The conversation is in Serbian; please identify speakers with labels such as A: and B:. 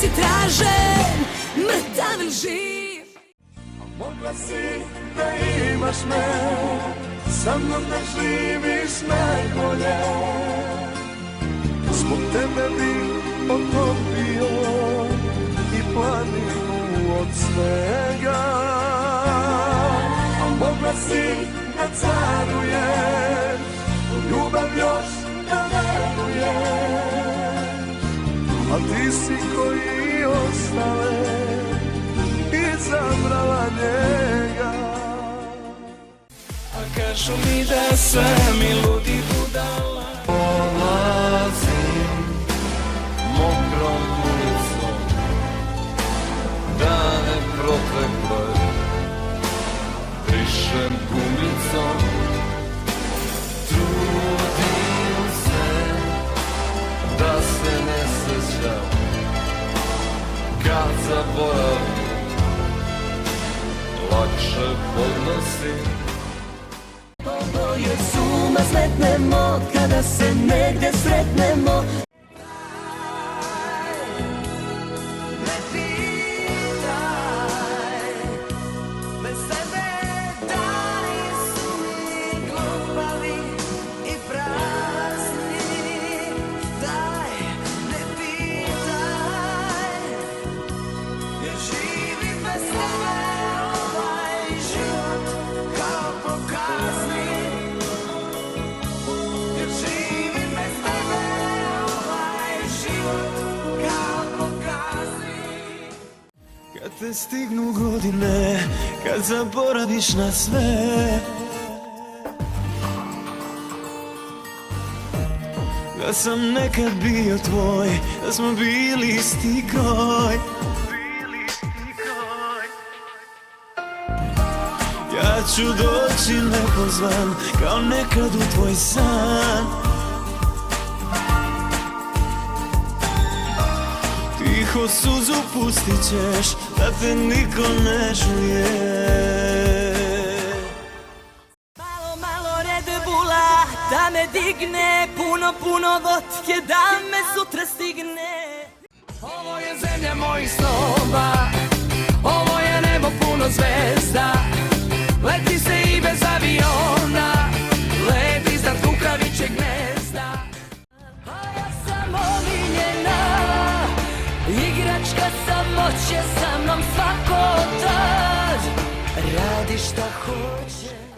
A: si tražen, mrtav ili živ.
B: Mogla si da imaš me, sa mnom da živiš najbolje. Zbog tebe bi otopio i planinu od snega. Mogla si da caruješ, ljubav još da veruješ, a ti si koji ostale izabrala njega.
C: A kažu mi da sam i ludi budala.
D: Polazim mokrom ulicom, dane protekle brišem gumicom. Trudim se da se ne sjećam, kad zaboravim lakše podnosim.
A: Ovo je suma smetnemo kada se negde sretnemo. Ne pitaj, bez sebe dani su mi glupavi i prazni. Daj, ne pitaj, jer živi bez tebe ovaj život kao pokazni. Jer živi bez tebe ovaj život kao pokazni.
C: Kad te stignu godine, kad zaboraviš na sve, da sam nekad bio tvoj, da smo bili isti kroj. Ja ću doći nepozvan, kao nekad u tvoj san. Tiho suzu pustit ćeš, da te niko ne čuje.
A: Malo, malo Red Bulla, da me digne, puno, puno vodke, da me sutra stigne.
C: Ovo je zemlja mojih snova, ovo je nebo puno zvezda. Leti se i bez aviona, leti iznad kukavičeg gnezda.
A: A ja sam omiljena, igračka samoće, sa mnom svako tad radi šta hoće.